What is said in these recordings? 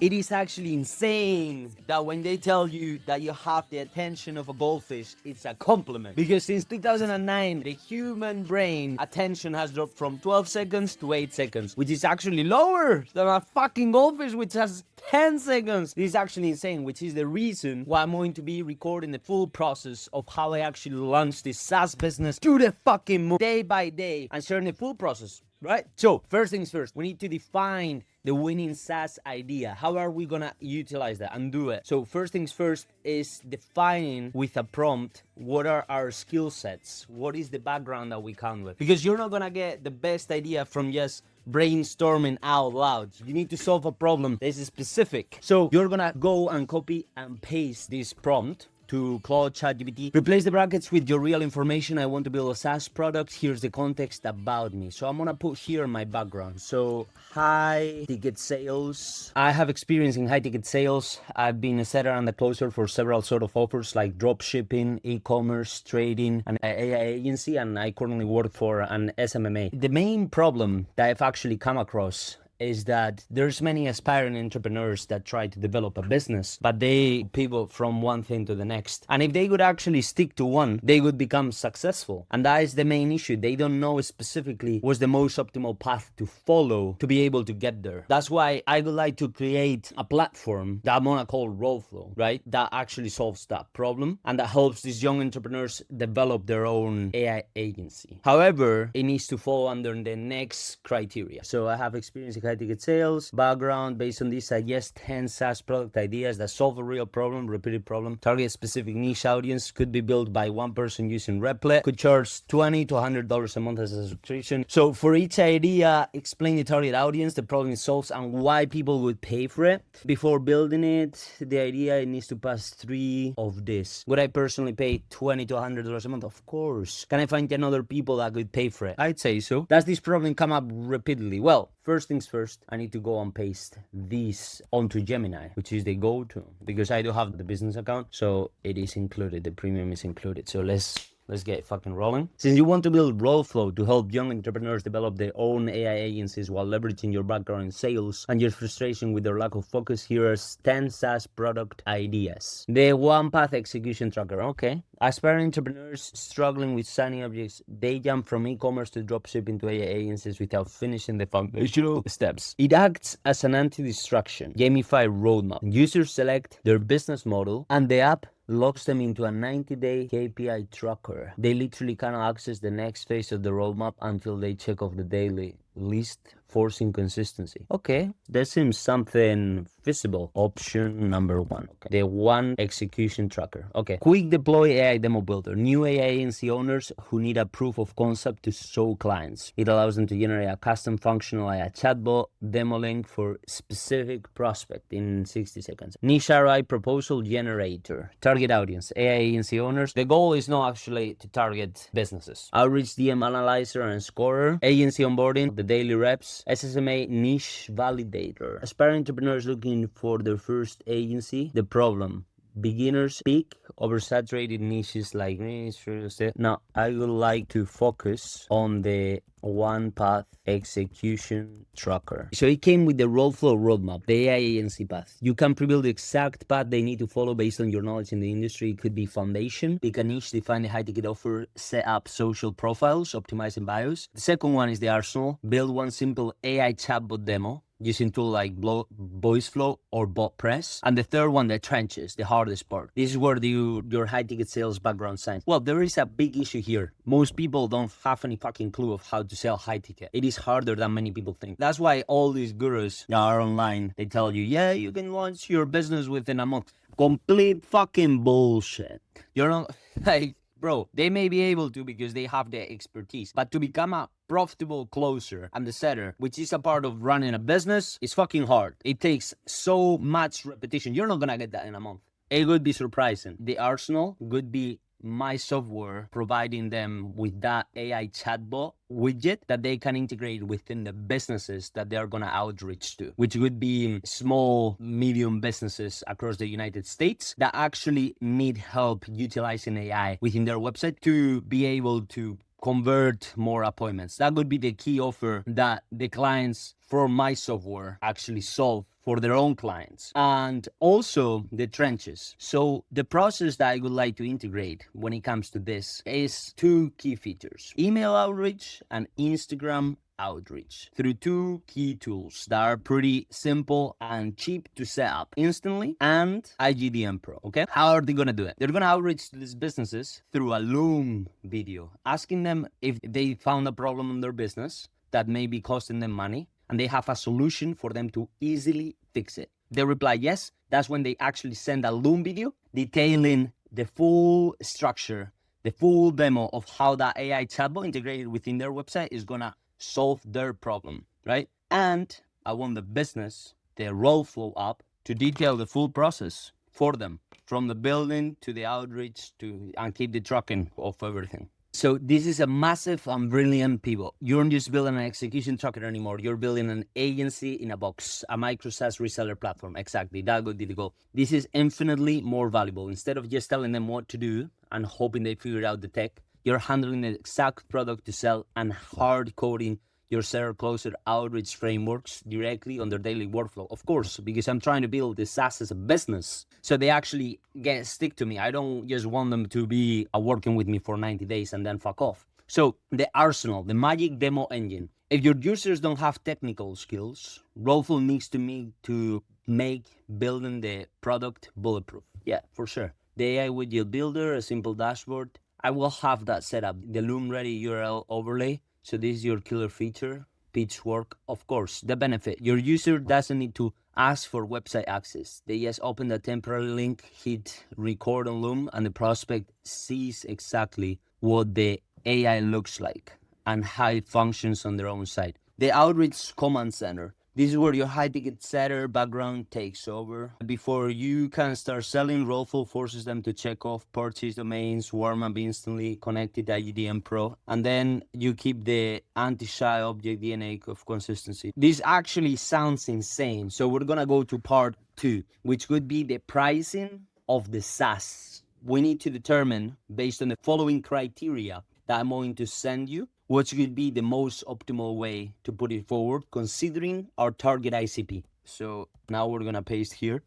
It is actually insane that when they tell you that you have the attention of a goldfish, it's a compliment. Because since 2009, the human brain attention has dropped from 12 seconds to 8 seconds, which is actually lower than a fucking goldfish, which has 10 seconds. This is actually insane, which is the reason why I'm going to be recording the full process of how I actually launched this SaaS business to the fucking moon, day by day, and sharing the full process, right? So, first things first, we need to define the winning SaaS idea. How are we gonna utilize that and do it? So first things first is defining with a prompt what are our skill sets, what is the background that we come with, because you're not gonna get the best idea from just brainstorming out loud. You need to solve a problem that is specific. So you're gonna go and copy and paste this prompt to Claude ChatGPT. Replace the brackets with your real information. I want to build a SaaS product. Here's the context about me. So I'm gonna put here my background. So high ticket sales. I have experience in high ticket sales. I've been a setter and a closer for several sort of offers like drop shipping, e-commerce, trading, and AI agency. And I currently work for an SMMA. The main problem that I've actually come across is that there's many aspiring entrepreneurs that try to develop a business, but they pivot from one thing to the next. And if they would actually stick to one, they would become successful. And that is the main issue. They don't know specifically what's the most optimal path to follow to be able to get there. That's why I would like to create a platform that I'm gonna call Rollflow, right? That actually solves that problem and that helps these young entrepreneurs develop their own AI agency. However, it needs to fall under the next criteria. So I have experience in high ticket sales, background. Based on this, I suggest 10 SaaS product ideas that solve a real problem, repeated problem, target a specific niche audience, could be built by one person using Replit, could charge $20 to $100 a month as a subscription. So for each idea, explain the target audience, the problem it solves, and why people would pay for it. Before building it, the idea, it needs to pass 3 of this. Would I personally pay $20 to $100 a month? Of course. Can I find 10 other people that could pay for it? I'd say so. Does this problem come up repeatedly? Well, first things first, I need to go and paste this onto Gemini, which is the go-to, because I do have the business account, so it is included, the premium is included. So let's get fucking rolling. Since you want to build Rollflow to help young entrepreneurs develop their own AI agencies while leveraging your background in sales and your frustration with their lack of focus, here are 10 SaaS product ideas. The one path execution tracker. Okay. Aspiring entrepreneurs struggling with signing objects, they jump from e-commerce to dropshipping to AI agencies without finishing the foundational steps. It acts as an anti-distraction, gamified roadmap. Users select their business model and the app locks them into a 90-day KPI tracker. They literally cannot access the next phase of the roadmap until they check off the daily list, forcing consistency. Okay, that seems something feasible. Option number 1. Okay. The one execution tracker. Okay. Quick deploy AI demo builder. New AI agency owners who need a proof of concept to show clients. It allows them to generate a custom functional AI chatbot demo link for specific prospect in 60 seconds. Niche ROI proposal generator. Target audience, AI agency owners. The goal is not actually to target businesses. Outreach DM analyzer and scorer. Agency onboarding, the daily reps. SSMA niche validator. Aspiring entrepreneurs looking for their first agency. The problem: beginners pick oversaturated niches like niche real estate. Now, I would like to focus on the one path execution tracker. So it came with the Rollflow roadmap, the AI agency path. You can pre-build the exact path they need to follow based on your knowledge in the industry. It could be foundation, pick a niche, define the high ticket offer, set up social profiles, optimizing bios. The second one is the arsenal, build one simple AI chatbot demo using tools like VoiceFlow or BotPress. And the third one, the trenches, the hardest part. This is where your high-ticket sales background shines. Well, there is a big issue here. Most people don't have any fucking clue of how to sell high-ticket. It is harder than many people think. That's why all these gurus that are online, they tell you, yeah, you can launch your business within a month. Complete fucking bullshit. You're not, like, bro, they may be able to because they have the expertise, but to become a profitable closer and the setter, which is a part of running a business, is fucking hard. It takes so much repetition. You're not gonna get that in a month. It would be surprising. The arsenal would be my software providing them with that AI chatbot widget that they can integrate within the businesses that they are going to outreach to, which would be small, medium businesses across the United States that actually need help utilizing AI within their website to be able to convert more appointments. That would be the key offer that the clients for my software actually solve for their own clients, and also the trenches. So the process that I would like to integrate when it comes to this is two key features: email outreach and Instagram outreach, through two key tools that are pretty simple and cheap to set up instantly, and IGDM Pro. Okay, how are they gonna do it? They're gonna outreach to these businesses through a Loom video, asking them if they found a problem in their business that may be costing them money, and they have a solution for them to easily fix it. They reply yes. That's when they actually send a Loom video detailing the full structure, the full demo of how that AI chatbot integrated within their website is gonna solve their problem, right? And I want the business, the role flow up, to detail the full process for them, from the building to the outreach to, and keep the tracking of everything. So this is a massive and brilliant pivot. You're not just building an execution tracker anymore. You're building an agency in a box, a micro SaaS reseller platform. Exactly, that would be the goal. This is infinitely more valuable. Instead of just telling them what to do and hoping they figure out the tech, you're handling the exact product to sell and hard coding your seller closer outreach frameworks directly on their daily workflow. Of course, because I'm trying to build this SaaS as a business, so they actually stick to me. I don't just want them to be working with me for 90 days and then fuck off. So the arsenal, the magic demo engine. If your users don't have technical skills, Rollful needs to make building the product bulletproof. Yeah, for sure. The AI widget builder, a simple dashboard. I will have that set up. The Loom ready URL overlay. So this is your killer feature. Pitchwork, of course. The benefit: your user doesn't need to ask for website access. They just open the temporary link, hit record on Loom, and the prospect sees exactly what the AI looks like and how it functions on their own site. The outreach command center. This is where your high-ticket setter background takes over. Before you can start selling, Rollful forces them to check off purchase domains, warm up instantly, connected to IGDM Pro, and then you keep the anti-shy object DNA of consistency. This actually sounds insane. So we're gonna go to part 2, which would be the pricing of the SaaS. We need to determine, based on the following criteria that I'm going to send you, what would be the most optimal way to put it forward, considering our target ICP. So now we're gonna paste here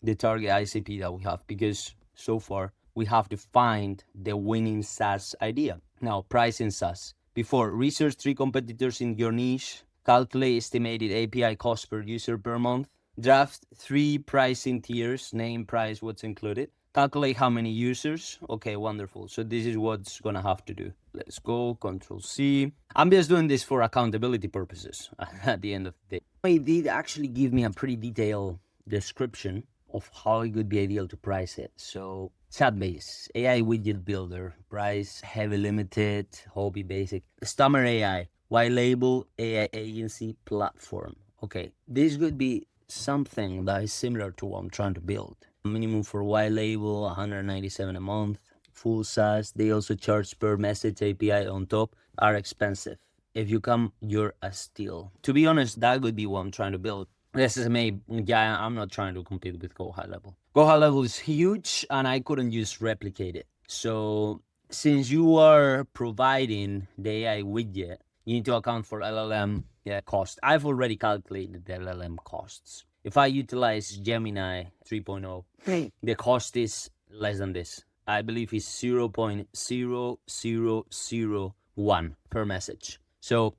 the target ICP that we have, because so far we have to find the winning SaaS idea. Now, pricing SaaS. Before, research 3 competitors in your niche, calculate estimated API cost per user per month, draft 3 pricing tiers, name, price, what's included, calculate how many users. Okay, wonderful. So this is what's gonna have to do. Let's go, Control C. I'm just doing this for accountability purposes at the end of the day. It did actually give me a pretty detailed description of how it would be ideal to price it. So chat-based, AI widget builder, price, heavy limited, hobby basic, Stammer AI, white label AI agency platform. Okay, this would be something that is similar to what I'm trying to build. Minimum for white label, 197 a month. Full SaaS, they also charge per message API on top, are expensive. If you come, you're a steal. To be honest, that would be what I'm trying to build. SMA, yeah, I'm not trying to compete with Go High Level. Go High Level is huge, and I couldn't just replicate it. So since you are providing the AI widget, you need to account for LLM cost. I've already calculated the LLM costs. If I utilize Gemini 3.0, the cost is less than this. I believe it's 0.0001 per message. So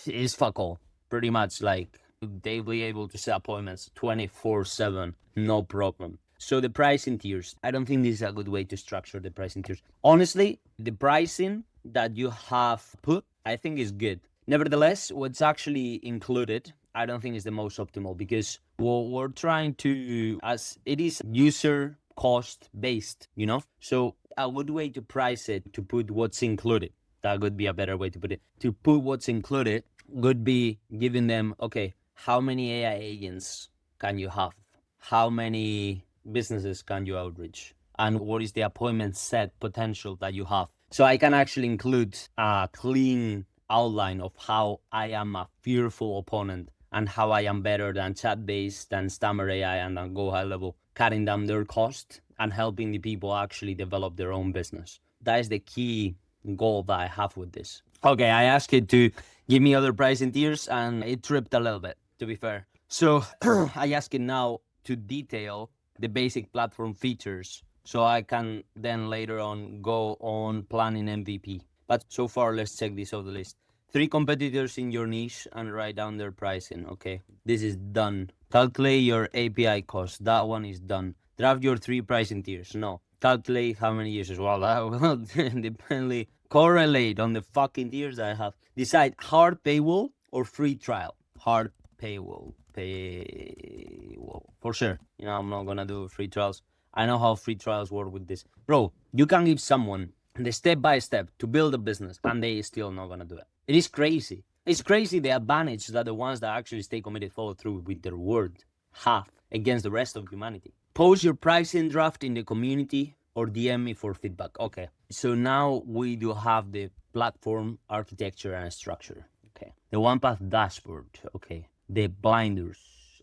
it's fuck all. Pretty much like they'll be able to set appointments 24/7, no problem. So the pricing tiers, I don't think this is a good way to structure the pricing tiers. Honestly, the pricing that you have put, I think is good. Nevertheless, what's actually included, I don't think is the most optimal, because what we're trying to, as it is user cost based, you know? So a good way to price it, to put what's included, that would be a better way to put it. To put what's included would be giving them, okay, how many AI agents can you have? How many businesses can you outreach? And what is the appointment set potential that you have? So I can actually include a clean outline of how I am a fearful opponent and how I am better than chat-based, than Stammer AI, and than Go High Level, cutting down their cost and helping the people actually develop their own business. That is the key goal that I have with this. Okay, I asked it to give me other pricing tiers, and it tripped a little bit, to be fair. So I ask it now to detail the basic platform features so I can then later on go on planning MVP. But so far, let's check this off the list. 3 competitors in your niche and write down their pricing. Okay, this is done. Calculate your API cost. That one is done. Draft your 3 pricing tiers. No. Calculate how many users. Well, that will dependently correlate on the fucking tiers I have. Decide hard paywall or free trial. Hard paywall. Paywall. For sure. You know, I'm not gonna do free trials. I know how free trials work with this. Bro, you can give someone the step by step to build a business and they still not gonna do it. It is crazy. It's crazy the advantage that the ones that actually stay committed follow through with their word have against the rest of humanity. Post your pricing draft in the community or DM me for feedback. Okay, so now we do have the platform architecture and structure. Okay, the one path dashboard. Okay, the blinders,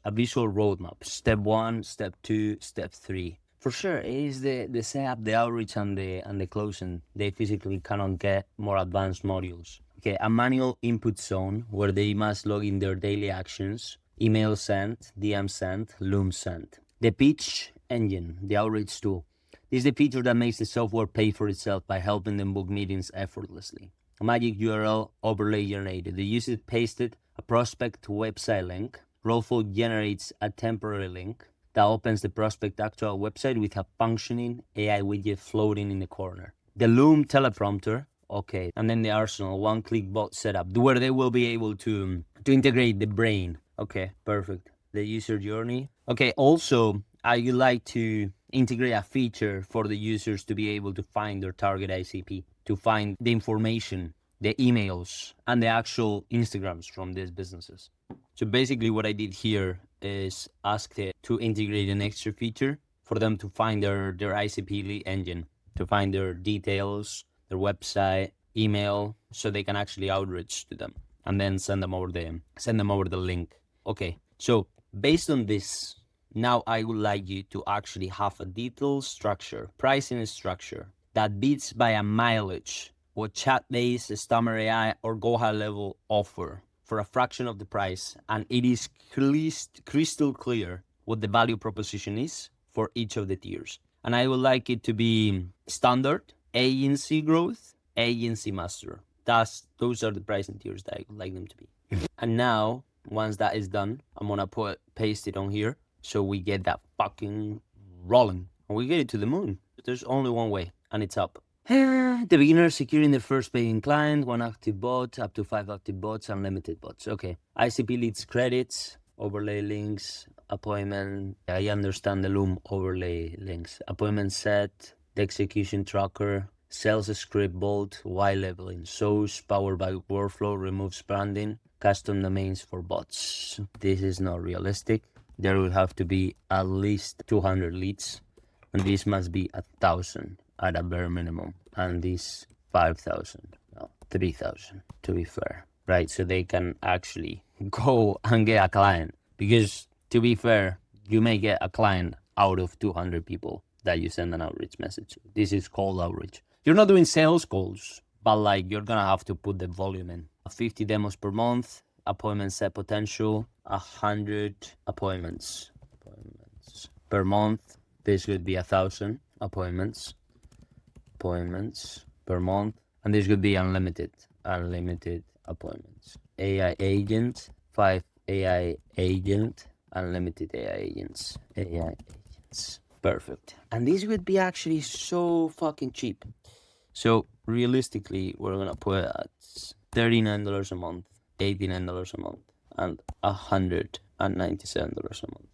a visual roadmap, step 1, step 2, step 3. For sure, it is the setup, the outreach, and the closing. They physically cannot get more advanced modules. Okay, a manual input zone where they must log in their daily actions, email sent, DM sent, Loom sent. The pitch engine, the outreach tool. This is the feature that makes the software pay for itself by helping them book meetings effortlessly. A magic URL overlay generated. The user pasted a prospect website link. Rollful generates a temporary link that opens the prospect actual website with a functioning AI widget floating in the corner. The Loom teleprompter, okay, and then the Arsenal one-click bot setup, where they will be able to integrate the brain. Okay, perfect. The user journey. Okay, also, I would like to integrate a feature for the users to be able to find their target ICP, to find the information, the emails, and the actual Instagrams from these businesses. So basically what I did here is ask it to integrate an extra feature for them to find their ICP lead engine, to find their details, their website, email, so they can actually outreach to them and then send them over the link. Okay, so based on this, now I would like you to actually have a detailed structure, pricing structure that beats by a mileage what chat-based, Stammer AI, or Go High Level offer for a fraction of the price, and it is crystal clear what the value proposition is for each of the tiers. And I would like it to be standard, agency growth, agency master. Those are the pricing tiers that I would like them to be. And now, once that is done, I'm gonna paste it on here so we get that fucking rolling. And we get it to the moon. There's only one way, and it's up. The beginner securing their first paying client, 1 active bot, up to 5 active bots, unlimited bots. Okay. ICP leads credits, overlay links, appointment. I understand the Loom overlay links. Appointment set, the execution tracker, sales script bolt, Y leveling, SAAS, powered by workflow, removes branding, custom domains for bots. This is not realistic. There will have to be at least 200 leads, and this must be 1,000 at a bare minimum, and this 5,000, no, 3,000 to be fair, right? So they can actually go and get a client, because to be fair, you may get a client out of 200 people that you send an outreach message. This is cold outreach. You're not doing sales calls, but like you're gonna have to put the volume in. 50 demos per month, appointment set potential, 100 appointments per month. This would be 1,000 appointments per month, and this could be unlimited appointments. AI agent, 5 AI agent, unlimited AI agents. Perfect. And this would be actually so fucking cheap. So realistically, we're gonna put at $39 a month, $89 a month, and $197 a month,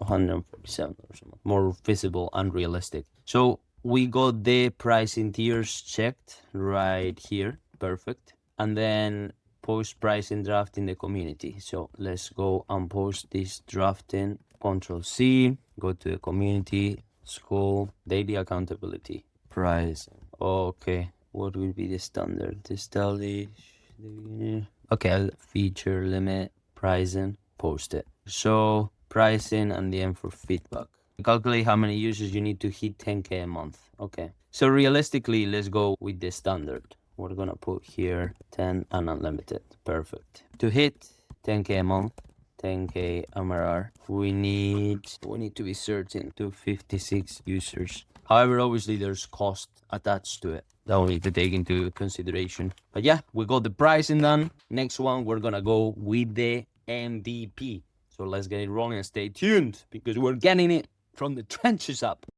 $147 a month. More visible and realistic. So we got the pricing tiers checked right here. Perfect. And then post pricing draft in the community. So let's go and post this drafting. Control C, go to the community, school, daily accountability, price. Okay, what will be the standard? The stylish, okay, feature limit, pricing, post it. So pricing and the end for feedback. Calculate how many users you need to hit 10K a month. Okay, so realistically, let's go with the standard. We're gonna put here 10 and unlimited. Perfect. To hit 10K a month, 10K MRR. We need to be certain to 56 users. However, obviously there's cost attached to it that we need to take into consideration. But yeah, we got the pricing done. Next one, we're gonna go with the MVP. So let's get it rolling and stay tuned because we're getting it from the trenches up.